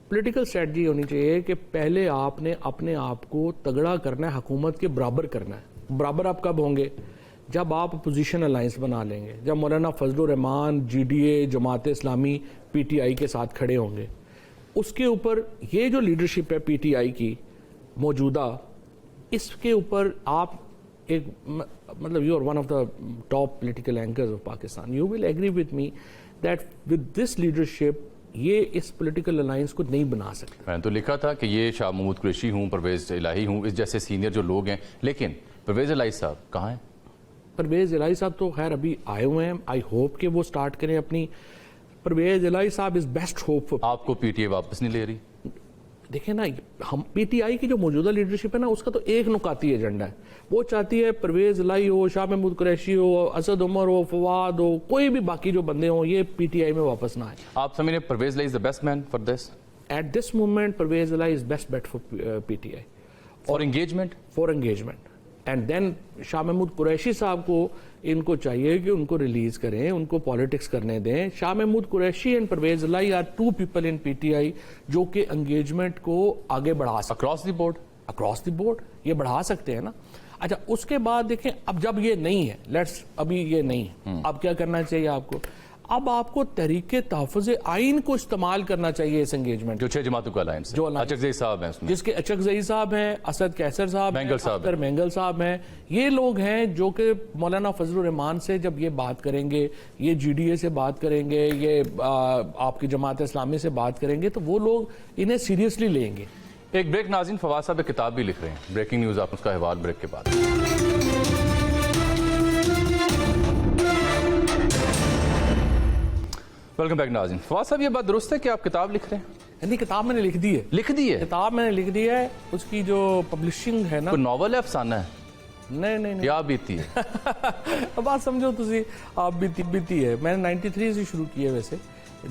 پولیٹیکل اسٹریٹجی ہونی چاہیے کہ پہلے آپ نے اپنے آپ کو تگڑا کرنا ہے، حکومت کے برابر کرنا ہے. برابر آپ کب ہوں گے؟ جب آپ اپوزیشن الائنس بنا لیں گے، جب مولانا فضل الرحمان G D A, Jamaat Islami, P T آئی کے ساتھ کھڑے ہوں گے. اس کے اوپر یہ جو لیڈرشپ ہے پی ٹی آئی کی موجودہ، اس کے اوپر آپ ایک مطلب you are one of the top political anchors of Pakistan. You will agree with me that with this leadership یہ اس پولیٹیکل الائنس کو نہیں بنا سکتے. میں نے تو لکھا تھا کہ یہ شاہ محمود قریشی ہوں، پرویز الہی ہوں، اس جیسے سینئر جو لوگ ہیں، لیکن پرویز الہی صاحب کہاں ہیں؟ پرویز الہی صاحب تو خیر ابھی آئے ہوئے ہیں. آئی ہوپ کہ وہ سٹارٹ کریں اپنی. پرویز الہی صاحب از بیسٹ ہوپ. آپ کو پی ٹی آئی واپس نہیں لے رہی؟ دیکھیں نا، ہم پی ٹی آئی کی جو موجودہ لیڈرشپ ہے نا، اس کا تو ایک نکاتی ایجنڈا ہے. وہ چاہتی ہے پرویز الہی ہو، شاہ محمود قریشی ہو، اسد عمر ہو، فواد ہو، کوئی بھی باقی جو بندے ہوں، یہ پی ٹی آئی میں واپس نہ آئے. آپ سمجھیں Pervaiz Elahi is the best man for this? At this moment Pervaiz Elahi is best bet for P T I for engagement. For engagement. And then Shah Mahmood Qureshi صاحب کو ان کو چاہیے کہ ان کو ریلیز کریں، ان کو پالیٹکس کرنے دیں. Shah Mahmood Qureshi and Pervaiz Elahi are two people in P T I جو کہ انگیجمنٹ کو آگے بڑھا سکتے. Across the board? Across the board یہ بڑھا سکتے ہیں نا. اچھا اس کے بعد دیکھیں، اب جب یہ نہیں ہے، لیٹس ابھی یہ نہیں ہے، اب کیا کرنا چاہیے آپ کو؟ اب آپ کو تحریک تحفظ آئین کو استعمال کرنا چاہیے اس انگیجمنٹ. جو 6 جماعتوں کا الائنس ہے، اچکزئی صاحب ہیں اس میں، جس کے اچکزئی صاحب ہیں، اسد کیسر صاحب ہیں، مینگل صاحب اختر مینگل صاحب ہیں. یہ لوگ ہیں جو کہ مولانا فضل الرحمان سے جب یہ بات کریں گے، یہ جی ڈی اے سے بات کریں گے، یہ آپ کی جماعت اسلامی سے بات کریں گے، تو وہ لوگ انہیں سیریسلی لیں گے. ایک بریک. ناظرین، فواد صاحب ایک کتاب بھی لکھ رہے ہیں، بریکنگ نیوز، آپ اس کا احوال بریک کے بعد. ویلکم بیک ناظرین. فواد صاحب، یہ بات درست ہے کہ آپ کتاب لکھ رہے ہیں؟ نہیں، کتاب میں نے لکھ دی ہے. لکھ دی ہے؟ کتاب میں نے لکھ دی ہے. اس کی جو پبلشنگ ہے نا، کوئی ناول ہے، افسانہ ہے؟ نہیں یا بیتی ہے؟ بات سمجھو تسی، آپ بیتی ہے. میں نے 93 سے شروع کی ہے ویسے،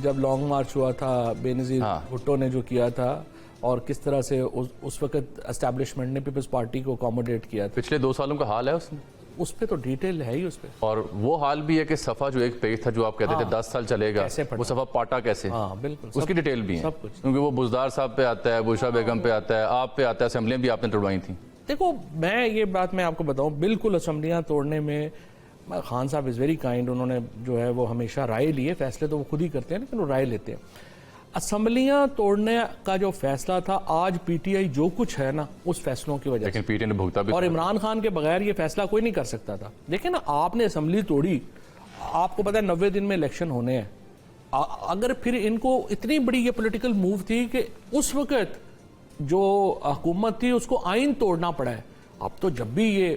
جب لانگ مارچ ہوا تھا، بے نظیر بھٹو نے جو کیا تھا، اور کس طرح سے اس وقت اسٹیبلشمنٹ نے پیپلز پارٹی کو اکوموڈیٹ کیا تھا. پچھلے 2 سالوں کا حال ہے اس میں؟ اس پہ تو ڈیٹیل ہے ہی اس پہ. اور وہ حال بھی ہے کہ صفحہ جو ایک پیج تھا جو آپ کہتے تھے 10 سال چلے گا، وہ صفحہ پاٹا کیسے؟ ہاں بالکل، اس کی ڈیٹیل بھی ہے، سب کچھ. کیونکہ وہ بزدار صاحب پہ آتا ہے، بشرا بیگم پہ آتا ہے، آپ پہ آتا ہے، اسمبلیاں بھی آپ نے توڑوائی تھیں. دیکھو، میں یہ بات میں آپ کو بتاؤں، بالکل اسمبلیاں توڑنے میں خان صاحب از ویری کائنڈ. انہوں نے جو ہے وہ ہمیشہ رائے لیے، فیصلے تو وہ خود ہی کرتے ہیں لیکن وہ رائے لیتے ہیں. اسمبلیاں توڑنے کا جو فیصلہ تھا، آج پی ٹی آئی جو کچھ ہے نا، اس فیصلوں کی وجہ سے. لیکن پی ٹی آئی نے بھگتا بھی، اور عمران خان کے بغیر یہ فیصلہ کوئی نہیں کر سکتا تھا. دیکھیں نا، آپ نے اسمبلی توڑی، آپ کو پتہ ہے 90 دن میں الیکشن ہونے ہیں. اگر پھر ان کو اتنی بڑی یہ پولیٹیکل موو تھی کہ اس وقت جو حکومت تھی اس کو آئین توڑنا پڑا ہے. اب تو جب بھی یہ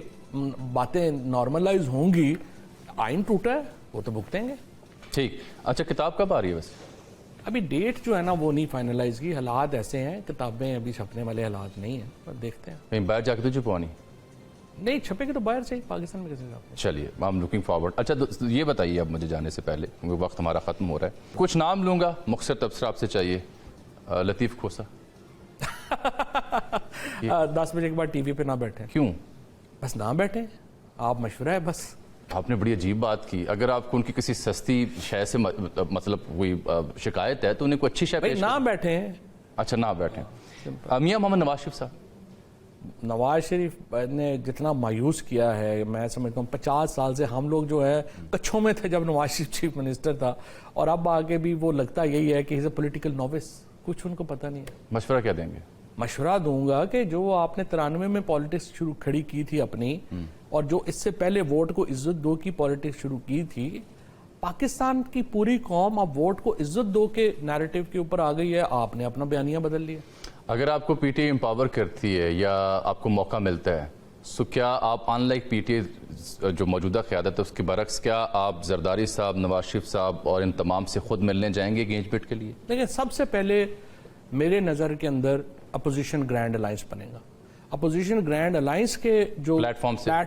باتیں نارملائز ہوں گی، آئین ٹوٹا ہے وہ تو بھگتیں گے. ٹھیک. اچھا، کتاب کب آ رہی ہے ویسے؟ ابھی ڈیٹ جو ہے نا وہ نہیں فائنلائز کی. حالات ایسے ہیں، کتابیں ابھی چھپنے والے حالات نہیں ہیں، پر دیکھتے ہیں. کہیں باہر جا کے تو چھپوانی نہیں، چھپے گے تو باہر سے ہی، پاکستان میں کیسے چھاپیں؟ چلیے، I'm looking forward. اچھا یہ بتائیے اب مجھے جانے سے پہلے، کیونکہ وقت ہمارا ختم ہو رہا ہے، کچھ نام لوں گا، مختصر تبصرہ آپ سے چاہیے. لطیف کھوسا. 10 بجے کے بعد ٹی وی پہ نہ بیٹھیں. کیوں؟ بس نہ بیٹھیں، آپ مشورہ ہے بس. آپ نے بڑی عجیب بات کی. اگر آپ کو ان کی کسی سستی شے سے مطلب کوئی شکایت ہے تو انہیں کوئی اچھی شے پیش نہ بیٹھیں. اچھا، نہ بیٹھیں. میاں محمد نواز شریف صاحب. نواز شریف نے جتنا مایوس کیا ہے، میں سمجھتا ہوں 50 سال سے ہم لوگ جو ہے کچھوں میں تھے جب نواز شریف چیف منسٹر تھا، اور اب آگے بھی وہ لگتا یہی ہے کہ ہی از اے پولیٹیکل نووس. کچھ ان کو پتہ نہیں ہے. مشورہ کیا دیں گے؟ مشورہ دوں گا کہ جو آپ نے 93 میں پالیٹکس شروع کھڑی کی تھی اپنی، اور جو اس سے پہلے ووٹ کو عزت دو کی پالیٹکس شروع کی تھی، پاکستان کی پوری قوم اب ووٹ کو عزت دو کے نیریٹو کے اوپر آ گئی ہے. آپ نے اپنا بیانیہ بدل لیا. اگر آپ کو پی ٹی آئی امپاور کرتی ہے یا آپ کو موقع ملتا ہے، سو کیا آپ in like P T I جو موجودہ قیادت ہے اس کے برعکس، کیا آپ زرداری صاحب، نواز شریف صاحب اور ان تمام سے خود ملنے جائیں گے انگیجمنٹ کے لیے؟ لیکن سب سے پہلے میرے نظر کے اندر اپوزیشن گرینڈ الائنس بنے گا. اپوزیشن گرینڈ الائنس کے جو پلیٹ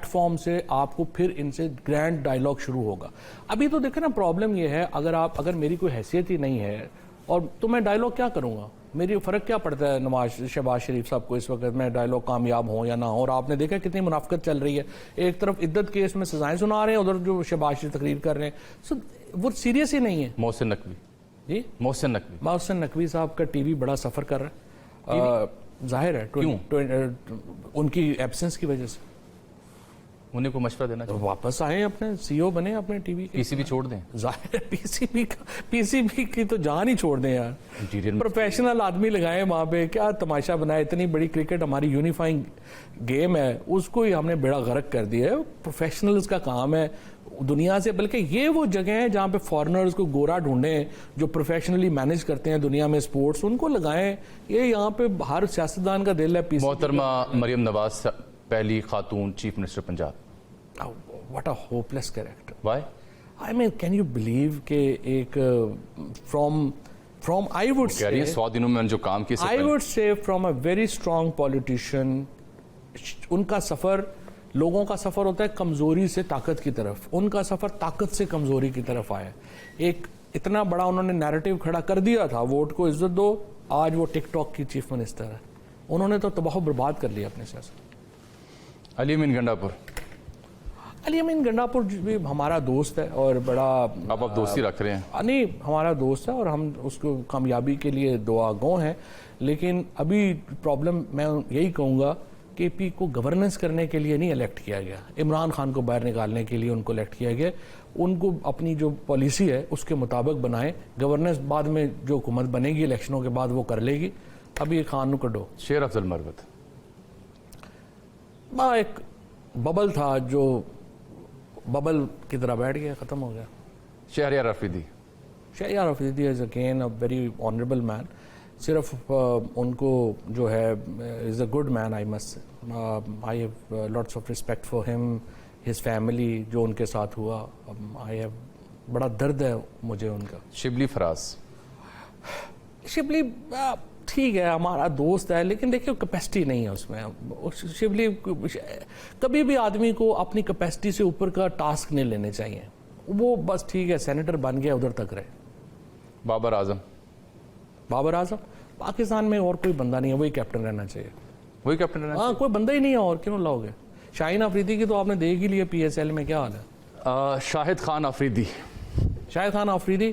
فارم سے آپ کو پھر ان سے گرینڈ ڈائیلاگ شروع ہوگا. ابھی تو دیکھیں نا، پرابلم یہ ہے، اگر میری کوئی حیثیت ہی نہیں ہے اور تو میں ڈائیلاگ کیا کروں گا؟ میری فرق کیا پڑتا ہے شہباز شریف صاحب کو اس وقت میں ڈائیلاگ کامیاب ہوں یا نہ ہوں؟ اور آپ نے دیکھا کتنی منافقت چل رہی ہے. ایک طرف عدت کیس میں سزائیں سنا رہے ہیں، ادھر جو شہباز شریف تقریر کر رہے ہیں. وہ سیریس ہی نہیں ہے. محسن نقوی. جی، محسن نقوی صاحب کا ٹی وی بڑا سفر کر رہا ہے. ظاہر ہے ان کی ایبسنس کی وجہ سے. انہیں کو مشورہ دینا چاہیے، واپس آئیں، اپنے سی او بنے اپنے ٹی وی کے. پی سی بی چھوڑ دیں. ظاہر ہے پی سی بی کی تو جان ہی چھوڑ دیں یار. پروفیشنل آدمی لگائیں وہاں پہ. کیا تماشا بنایا، اتنی بڑی کرکٹ ہماری یونیفائنگ گیم ہے، اس کو ہی ہم نے بیڑا غرق کر دیا ہے. پروفیشنلز کا کام ہے. دنیا سے, بلکہ یہ وہ جگہ ہیں جہاں پہ فارنرز کو گورا ڈھونڈیں جو پروفیشنلی مینج کرتے ہیں دنیا میں سپورٹس, ان کو لگائیں. یہ یہاں پہ ہر سیاستدان کا دل ہے. محترمہ مریم نواز پہلی خاتون chief minister Punjab. What a hopeless character. Why? I mean can you believe کہ ایک فرام آئی وڈ کہہ رہی ہیں 100 دنوں میں جو کام کیے, I would say from a very strong politician. ان کا سفر, لوگوں کا سفر ہوتا ہے کمزوری سے طاقت کی طرف, ان کا سفر طاقت سے کمزوری کی طرف آیا. ایک اتنا بڑا انہوں نے نیریٹو کھڑا کر دیا تھا, ووٹ کو عزت دو, آج وہ ٹک ٹاک کی چیف منسٹر ہے. انہوں نے تو تباہ و برباد کر لیا اپنے سیاست. علی امین گنڈاپور. علی امین گنڈاپور بھی ہمارا دوست ہے اور بڑا, اب آپ دوستی رکھ رہے ہیں. نہیں, ہمارا دوست ہے اور ہم اس کو کامیابی کے لیے دعا گو ہیں. لیکن ابھی پرابلم میں یہی کہوں گا کہ پی کو گورننس کرنے کے لیے نہیں الیکٹ کیا گیا, عمران خان کو باہر نکالنے کے لیے ان کو الیکٹ کیا گیا. ان کو اپنی جو پالیسی ہے اس کے مطابق بنائیں. گورننس بعد میں جو حکومت بنے گی الیکشنوں کے بعد وہ کر لے گی. ابھی خان نو کڈو. شیر افضل مروت. ایک ببل تھا جو ببل کی طرح بیٹھ گیا, ختم ہو گیا. Shahryar Afridi. Shahryar Afridi is again a very honourable man. صرف ان کو جو ہے is a good man. I have lots of respect for him, his family, جو ان کے ساتھ ہوا. آئی ہیو, بڑا درد ہے مجھے ان کا. شبلی فراز. شبلی ٹھیک ہے, ہمارا دوست ہے, لیکن دیکھیے کیپیسٹی نہیں ہے اس میں. شبلی, کبھی بھی آدمی کو اپنی کیپیسٹی سے اوپر کا ٹاسک نہیں لینے چاہیے. وہ بس ٹھیک ہے سینیٹر بن گیا, ادھر تک رہے. بابر اعظم. بابر اعظم, پاکستان میں اور کوئی بندہ نہیں ہے, وہی کیپٹن رہنا چاہیے. وہی کیپٹن رہنا. ہاں, کوئی بندہ ہی نہیں ہے, اور کیوں لاؤ گے. شاہین افریدی کی تو آپ نے دیکھ ہی لیا پی ایس ایل میں کیا حال ہے. شاہد خان افریدی. شاہد خان افریدی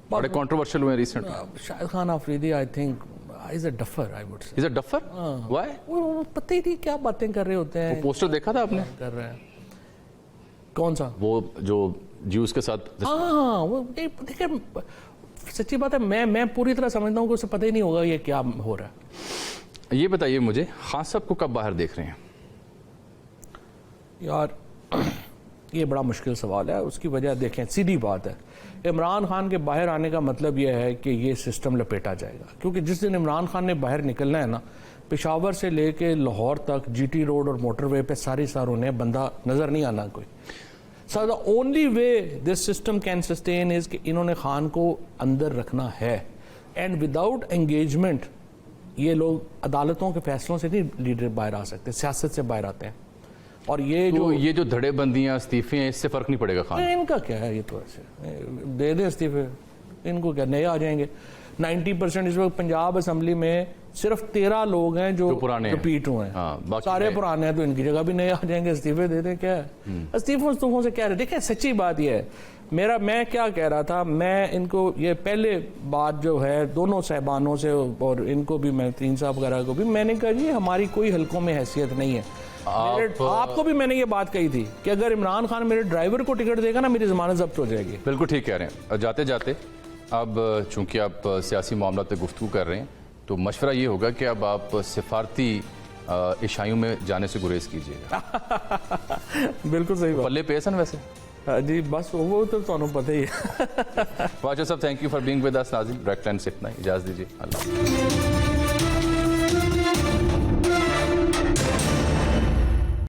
بڑے کنٹروورشل ہوئے recent. Shahid Khan Afridi I think is a differ. I would سے از اے ڈفر. وائی؟ وہ پتہ ہی نہیں کیا باتیں کر رہے ہوتے ہیں. پوسٹر دیکھا تھا آپ نے؟ کر رہے ہیں. کون سا؟ وہ جو جیوز کے ساتھ. ہاں, وہ دیکھیں سچی بات ہے, میں پوری طرح سمجھتا ہوں کہ اسے پتہ ہی نہیں ہوگا یہ کیا ہو رہا ہے. یہ بتائیے مجھے, خان صاحب کو کب باہر دیکھ رہے ہیں؟ یار یہ بڑا مشکل سوال ہے. اس کی وجہ دیکھیں, سیدھی بات ہے, عمران خان کے باہر آنے کا مطلب یہ ہے کہ یہ سسٹم لپیٹا جائے گا. کیونکہ جس دن عمران خان نے باہر نکلنا ہے نا, پشاور سے لے کے لاہور تک جی ٹی روڈ اور موٹر وے پہ ساری انہیں بندہ نظر نہیں آنا کوئی. So the only way this system can sustain is کہ انہوں نے خان کو اندر رکھنا ہے. اینڈ وداؤٹ انگیجمنٹ یہ لوگ عدالتوں کے فیصلوں سے نہیں لیڈر باہر آ سکتے, سیاست سے باہر آتے ہیں. اور یہ جو دھڑے بندیاں استعفے ہیں, اس سے فرق نہیں پڑے گا خان. ان کا کیا ہے, یہ تو ایسے دے دیں استعفے, ان کو کیا, نئے آ جائیں گے. 90% اس وقت پنجاب اسمبلی میں صرف 13 لوگ ہیں جو رپیٹ ہوئے ہیں, سارے پرانے ہیں. تو ان کی جگہ بھی نئے آ جائیں گے, استعفے دے دیں. کیا ہے استعفوں سے کیا رہے. دیکھیں سچی بات یہ ہے, میں کیا کہہ رہا تھا, میں ان کو یہ پہلے بات جو ہے دونوں صاحبانوں سے, اور ان کو بھی, میں تین صاحب وغیرہ کو بھی, میں نے کہا جی ہماری کوئی حلقوں میں حیثیت نہیں ہے. آپ کو بھی میں نے یہ بات کہی تھی کہ اگر عمران خان میرے ڈرائیور کو ٹکٹ دے گا نا, میری ضمانت ضبط ہو جائے گی. بالکل ٹھیک کہہ رہے ہیں. جاتے جاتے اب چونکہ آپ سیاسی معاملات پہ گفتگو کر رہے ہیں, تو مشورہ یہ ہوگا کہ اب آپ سفارتی عشائیوں میں جانے سے گریز کیجیے گا. بالکل صحیح بات. پلے پہ سن ویسے جی بس وہ تو تمہیں پتہ ہی ہے. واچر صاحب, thank you for being with us. ناظرین, ڈائریکٹ لائن سے اتنا ہی, اجازت دیجیے. اللہ